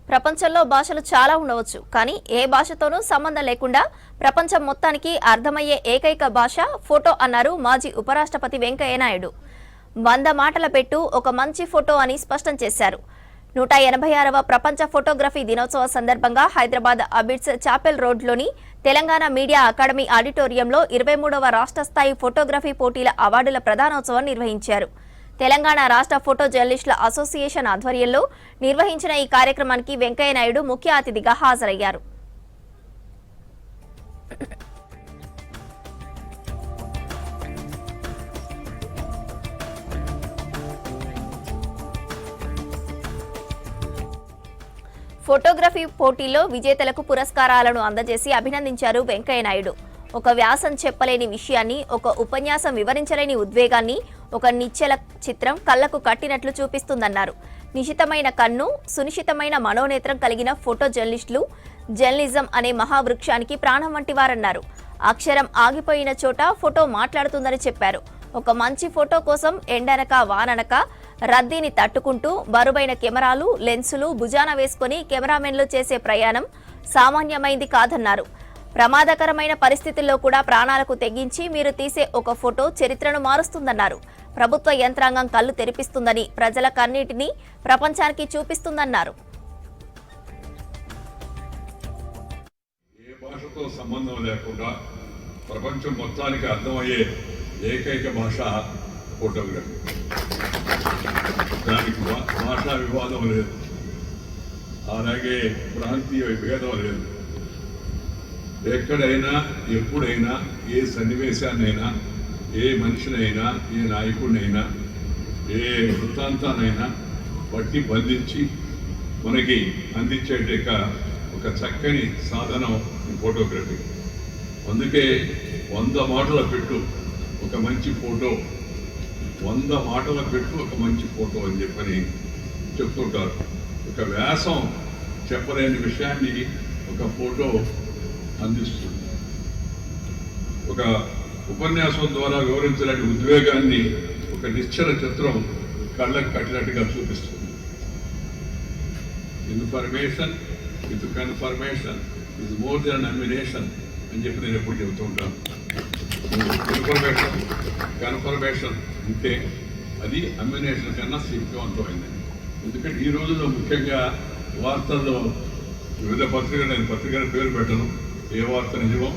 ప్రపంచంలో భాషలు చాలా ఉండవచ్చు, కానీ ఏ భాషతోనూ సంబంధం లేకుండా ప్రపంచం మొత్తానికి అర్థమయ్యే ఏకైక భాష ఫోటో అన్నారు మాజీ ఉపరాష్ట్రపతి వెంకయ్య నాయుడు. 100 మాటల పెట్టు ఒక మంచి ఫోటో అని స్పష్టం చేశారు. 186వ ప్రపంచ ఫోటోగ్రఫీ దినోత్సవ సందర్భంగా హైదరాబాద్ అబిడ్స్ చాపెల్ రోడ్లోని తెలంగాణ మీడియా అకాడమీ ఆడిటోరియంలో 23వ రాష్ట్ర స్థాయి ఫోటోగ్రఫీ పోటీల అవార్డుల ప్రదానోత్సవం నిర్వహించారు. తెలంగాణ రాష్ట్ర ఫోటో జర్నలిస్టుల అసోసియేషన్ ఆధ్వర్యంలో నిర్వహించిన ఈ కార్యక్రమానికి వెంకయ్య నాయుడు ముఖ్య అతిథిగా హాజరయ్యారు. ఫోటోగ్రఫీ పోటీలో విజేతలకు పురస్కారాలను అందజేసి అభినందించారు వెంకయ్య నాయుడు. ఒక వ్యాసం చెప్పలేని విషయాన్ని, ఒక ఉపన్యాసం వివరించలేని ఉద్వేగాన్ని ఒక నిశ్చల చిత్రం కళ్లకు కట్టినట్లు చూపిస్తుందన్నారు. నిశితమైన కన్ను, సునిశితమైన మనోనేత్రం కలిగిన ఫోటో జర్నలిస్టులు జర్నలిజం అనే మహావృక్షానికి ప్రాణం వంటివారన్నారు. అక్షరం ఆగిపోయిన చోట ఫోటో మాట్లాడుతుందని చెప్పారు. ఒక మంచి ఫోటో కోసం ఎండనక వాననక రద్దీని తట్టుకుంటూ బరువైన కెమెరాలు, లెన్సులు భుజాన వేసుకుని కెమెరామెన్లు చేసే ప్రయాణం సామాన్యమైంది కాదన్నారు. ప్రమాదకరమైన పరిస్థితుల్లో కూడా ప్రాణాలకు తెగించి మీరు తీసే ఒక ఫోటో చరిత్రను మారుస్తుందన్నారు. ప్రభుత్వ యంత్రాంగం కళ్ళు తెరిపిస్తుందని, ప్రజల కన్నీటిని ప్రపంచానికి చూపిస్తుందన్నారు. ఏ భాషతో సంబంధం లేకుండా ప్రపంచం మొత్తానికి అర్థమయ్యే ఏకైక భాష ఫోటోగ్రఫీ. దానికి భాషా వివాదం లేదు, అలాగే ప్రాంతీయ విభేదం లేదు. ఎక్కడైనా ఎప్పుడైనా ఏ సన్నివేశాన్నైనా, ఏ మనిషినైనా, ఏ నాయకుడినైనా, ఏ వృత్తాంతానైనా బట్టి బంధించి మనకి అందించేట ఒక చక్కని సాధనం ఫోటోగ్రఫీ. అందుకే 100 మాటల పెట్టు ఒక మంచి ఫోటో, 100 మాటల పెట్టు ఒక మంచి ఫోటో అని చెప్పని చెప్తుంటారు. ఒక వ్యాసం చెప్పలేని విషయాన్ని ఒక ఫోటో అందిస్తుంది. ఒక ఉపన్యాసం ద్వారా వివరించలేని ఉద్వేగాన్ని ఒక నిశ్చల చిత్రం కళ్ళకు కట్టినట్టుగా చూపిస్తుంది. Information with confirmation is more than ammunition అని చెప్పి నేను ఎప్పుడు చెబుతూ ఉంటాను. కన్ఫర్మేషన్ అంటే అది అమ్యునేషన్ కన్నా శక్తివంతమైంది. ఎందుకంటే ఈ రోజుల్లో ముఖ్యంగా వార్తల్లో వివిధ పత్రికలు, నేను పత్రికల పేరు పెట్టను, ఏ వార్త నిజమో